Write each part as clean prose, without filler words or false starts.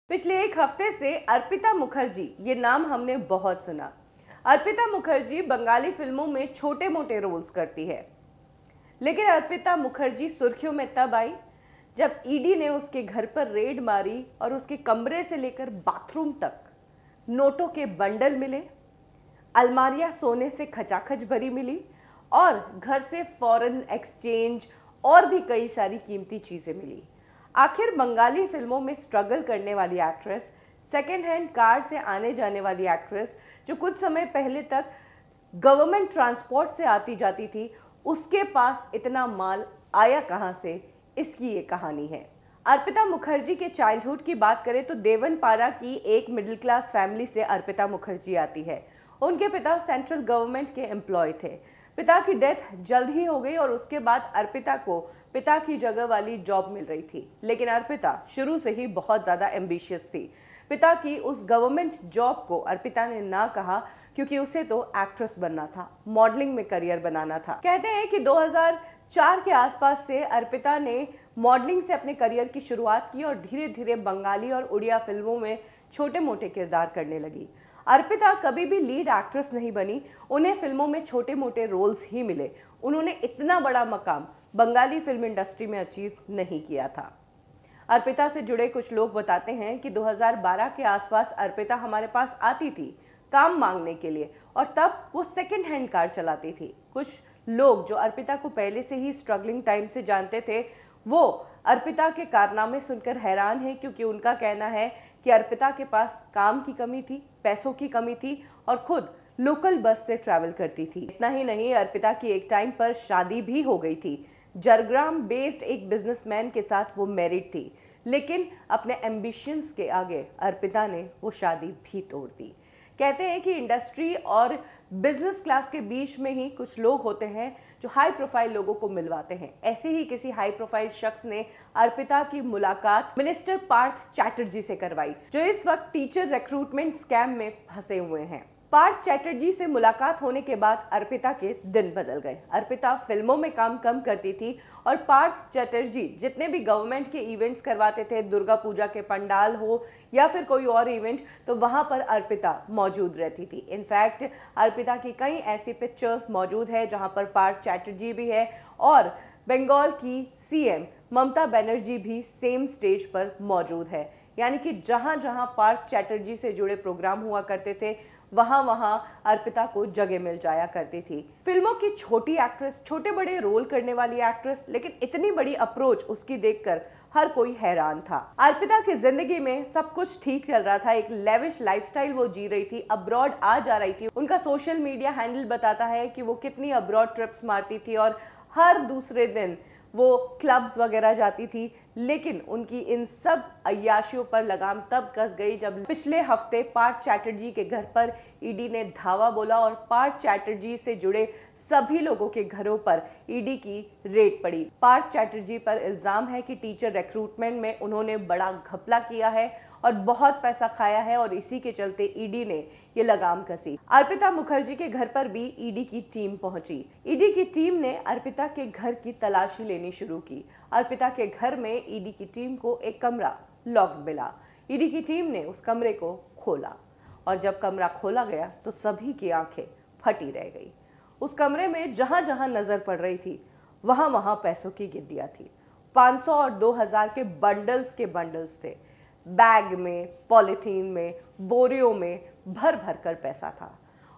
पिछले एक हफ्ते से अर्पिता मुखर्जी ये नाम हमने बहुत सुना। अर्पिता मुखर्जी बंगाली फिल्मों में छोटे मोटे रोल्स करती है, लेकिन अर्पिता मुखर्जी सुर्खियों में तब आई जब ईडी ने उसके घर पर रेड मारी और उसके कमरे से लेकर बाथरूम तक नोटों के बंडल मिले, अलमारियां सोने से खचाखच भरी मिली और घर से फॉरेन एक्सचेंज और भी कई सारी कीमती चीजें मिली। आखिर बंगाली फिल्मों में स्ट्रगल करने वाली एक्ट्रेस, सेकेंड हैंड कार से आने जाने वाली एक्ट्रेस, जो कुछ समय पहले तक गवर्नमेंट ट्रांसपोर्ट से आती जाती थी, उसके पास इतना माल आया कहां से, इसकी ये कहानी है। अर्पिता मुखर्जी के चाइल्डहुड की बात करें तो देवनपारा की एक मिडिल क्लास फैमिली से अर्पिता मुखर्जी आती है। उनके पिता सेंट्रल गवर्नमेंट के एम्प्लॉय थे। पिता की डेथ जल्द ही हो गई और उसके बाद अर्पिता को पिता की जगह वाली जॉब मिल रही थी, लेकिन अर्पिता शुरू से ही बहुत ज्यादा एम्बिशियस थी। पिता की उस गवर्नमेंट जॉब को अर्पिता ने ना कहा क्योंकि उसे तो एक्ट्रेस बनना था, मॉडलिंग में करियर बनाना था। कहते हैं कि 2004 के आसपास से अर्पिता ने मॉडलिंग से अपने करियर की शुरुआत की और धीरे धीरे बंगाली और उड़िया फिल्मों में छोटे मोटे किरदार करने लगी। अर्पिता कभी भी लीड एक्ट्रेस नहीं बनी, उन्हें फिल्मों में छोटे मोटे रोल्स ही मिले। उन्होंने इतना बड़ा मकाम बंगाली फिल्म इंडस्ट्री में अचीव नहीं किया था। अर्पिता से जुड़े कुछ लोग बताते हैं कि 2012 के आसपास अर्पिता हमारे पास आती थी काम मांगने के लिए, और तब वो सेकेंड हैंड कार चलाती थी। कुछ लोग जो अर्पिता को पहले से ही स्ट्रगलिंग टाइम से जानते थे, वो अर्पिता के कारनामे सुनकर हैरान हैं, क्योंकि उनका कहना है कि अर्पिता के पास काम की कमी थी, पैसों की कमी थी और खुद लोकल बस से ट्रैवल करती थी। इतना ही नहीं, अर्पिता की एक टाइम पर शादी भी हो गई थी। जरग्राम बेस्ड एक बिजनेसमैन के साथ वो मैरिड थी, लेकिन अपने एम्बिशंस के आगे अर्पिता ने वो शादी भी तोड़ दी। कहते हैं कि इंडस्ट्री और बिजनेस क्लास के बीच में ही कुछ लोग होते हैं जो हाई प्रोफाइल लोगों को मिलवाते हैं। ऐसे ही किसी हाई प्रोफाइल शख्स ने अर्पिता की मुलाकात मिनिस्टर पार्थ चैटर्जी से करवाई, जो इस वक्त टीचर रिक्रूटमेंट स्कैम में फंसे हुए हैं। पार्थ चैटर्जी से मुलाकात होने के बाद अर्पिता के दिन बदल गए। अर्पिता फिल्मों में काम कम करती थी और पार्थ चैटर्जी जितने भी गवर्नमेंट के इवेंट्स करवाते थे, दुर्गा पूजा के पंडाल हो या फिर कोई और इवेंट, तो वहां पर अर्पिता मौजूद रहती थी। इनफैक्ट अर्पिता की कई ऐसी पिक्चर्स मौजूद है जहां पर पार्थ चैटर्जी भी है और बंगाल की सीएम ममता बनर्जी भी सेम स्टेज पर मौजूद है। यानी कि जहां जहां पार्थ चैटर्जी से जुड़े प्रोग्राम हुआ करते थे, वहां वहां अर्पिता को जगह मिल जाया करती थी। फिल्मों की छोटी एक्ट्रेस, छोटे बड़े रोल करने वाली एक्ट्रेस, लेकिन इतनी बड़ी अप्रोच उसकी देखकर हर कोई हैरान था। अर्पिता की जिंदगी में सब कुछ ठीक चल रहा था, एक लेविश लाइफस्टाइल वो जी रही थी, अब्रॉड आ जा रही थी। उनका सोशल मीडिया हैंडल बताता है कि वो कितनी अब्रॉड ट्रिप्स मारती थी और हर दूसरे दिन वो क्लब्स वगैरह जाती थी। लेकिन उनकी इन सब अय्याशियों पर लगाम तब कस गई जब पिछले हफ्ते पार्थ चैटर्जी के घर पर ईडी ने धावा बोला और पार्थ चैटर्जी से जुड़े सभी लोगों के घरों पर ईडी की रेड पड़ी। पार्थ चैटर्जी पर इल्जाम है कि टीचर रिक्रूटमेंट में उन्होंने बड़ा घपला किया है और बहुत पैसा खाया है, और इसी के चलते ईडी ने ये लगाम कसी। अर्पिता मुखर्जी के घर पर भी ईडी की टीम पहुंची। ईडी की टीम ने अर्पिता के घर की तलाशी लेनी शुरू की। अर्पिता के घर में ईडी की टीम को एक कमरा लॉक्ड मिला। ईडी की टीम ने उस कमरे को खोला और जब कमरा खोला गया तो सभी की आंखें फटी रह गई। उस कमरे में जहां जहां नजर पड़ रही थी, वहां वहां पैसों की गिड्डियां थी। 500 और 2000 के बंडल्स थे। बैग में, पॉलिथीन में, बोरियों में भर भर कर पैसा था,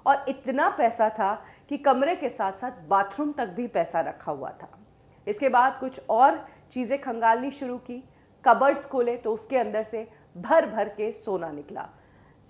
और इतना पैसा था कि कमरे के साथ साथ बाथरूम तक भी पैसा रखा हुआ था। इसके बाद कुछ और चीजें खंगालनी शुरू की। कबर्ड्स खोले तो उसके अंदर से भर भर के सोना निकला।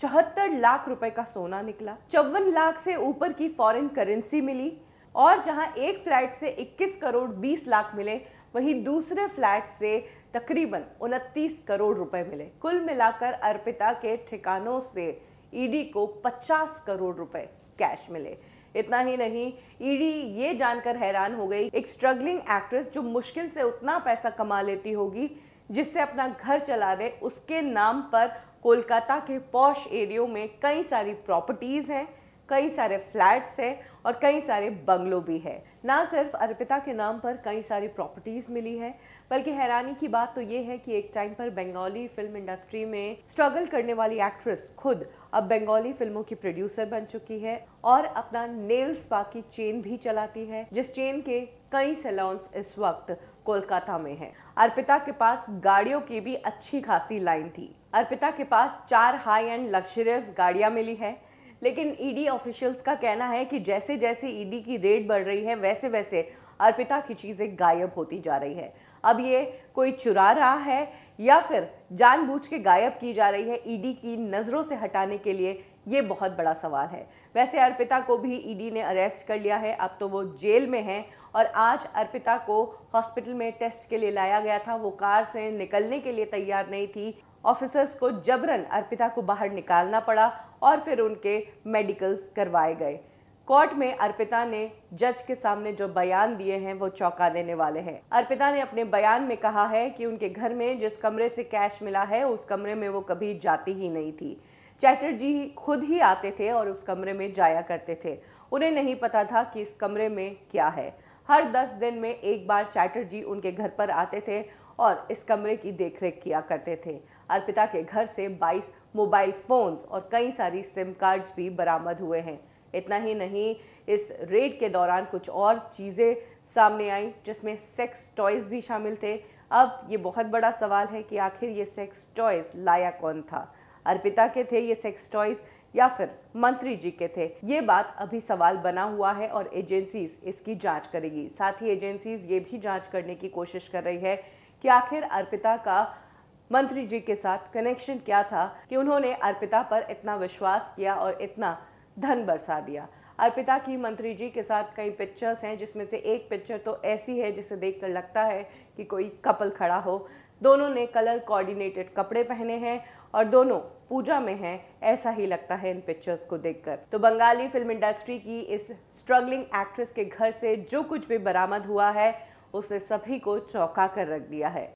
74 लाख रुपए का सोना निकला। 54 लाख से ऊपर की फॉरेन करेंसी मिली, और जहां एक फ्लैट से 21 करोड़ 20 लाख मिले, वहीं दूसरे फ्लैट से तकरीबन 29 करोड़ रुपए मिले। कुल मिलाकर अर्पिता के ठिकानों से ईडी को 50 करोड़ रुपए कैश मिले। इतना ही नहीं, ईडी ये जानकर हैरान हो गई, एक स्ट्रगलिंग एक्ट्रेस जो मुश्किल से उतना पैसा कमा लेती होगी जिससे अपना घर चला दे, उसके नाम पर कोलकाता के पॉश एरियो में कई सारी प्रॉपर्टीज हैं, कई सारे फ्लैट्स हैं और कई सारे बंगलो भी है। ना सिर्फ अर्पिता के नाम पर कई सारी प्रॉपर्टीज मिली है, बल्कि हैरानी की बात तो ये है कि एक टाइम पर बंगाली फिल्म इंडस्ट्री में स्ट्रगल करने वाली एक्ट्रेस खुद अब बंगाली फिल्मों की प्रोड्यूसर बन चुकी है और अपना नेल स्पा की चेन भी चलाती है, जिस चेन के कई सैलून्स इस वक्त कोलकाता में हैं। अर्पिता के पास गाड़ियों की भी अच्छी खासी लाइन थी। अर्पिता के पास 4 हाई एंड लग्जरियस गाड़ियां मिली है, लेकिन ईडी ऑफिशियल्स का कहना है कि जैसे जैसे ईडी की रेड बढ़ रही है वैसे वैसे अर्पिता की चीजें गायब होती जा रही है। अब ये कोई चुरा रहा है या फिर जानबूझ के गायब की जा रही है ईडी की नजरों से हटाने के लिए, ये बहुत बड़ा सवाल है। वैसे अर्पिता को भी ईडी ने अरेस्ट कर लिया है, अब तो वो जेल में है और आज अर्पिता को हॉस्पिटल में टेस्ट के लिए लाया गया था। वो कार से निकलने के लिए तैयार नहीं थी। ऑफिसर्स को जबरन अर्पिता को बाहर निकालना पड़ा और फिर उनके मेडिकल्स करवाए गए। कोर्ट में अर्पिता ने जज के सामने जो बयान दिए हैं वो चौंका देने वाले हैं। अर्पिता ने अपने बयान में कहा है कि उनके घर में जिस कमरे से कैश मिला है उस कमरे में वो कभी जाती ही नहीं थी। चैटर्जी खुद ही आते थे और उस कमरे में जाया करते थे। उन्हें नहीं पता था कि इस कमरे में क्या है। हर 10 दिन में एक बार चैटर्जी उनके घर पर आते थे और इस कमरे की देखरेख किया करते थे। अर्पिता के घर से 22 मोबाइल फोन्स और कई सारी सिम कार्ड्स भी बरामद हुए हैं। इतना ही नहीं, इस रेड के दौरान कुछ और चीज़ें सामने आई जिसमें सेक्स टॉयज भी शामिल थे। अब ये बहुत बड़ा सवाल है कि आखिर ये सेक्स टॉयज लाया कौन था? अर्पिता के थे ये सेक्स टॉयज या फिर मंत्री जी के थे? ये बात अभी सवाल बना हुआ है और एजेंसीज इसकी जांच करेगी। साथ ही एजेंसीज ये भी जांच करने की कोशिश कर रही है कि आखिर अर्पिता का मंत्री जी के साथ कनेक्शन क्या था कि उन्होंने अर्पिता पर इतना विश्वास किया और इतना धन बरसा दिया। अर्पिता की मंत्री जी के साथ कई पिक्चर्स हैं, जिसमें से एक पिक्चर तो ऐसी है जिसे देखकर लगता है कि कोई कपल खड़ा हो। दोनों ने कलर कोऑर्डिनेटेड कपड़े पहने हैं और दोनों पूजा में हैं, ऐसा ही लगता है इन पिक्चर्स को देखकर। तो बंगाली फिल्म इंडस्ट्री की इस स्ट्रगलिंग एक्ट्रेस के घर से जो कुछ भी बरामद हुआ है उसने सभी को चौंका कर रख दिया है।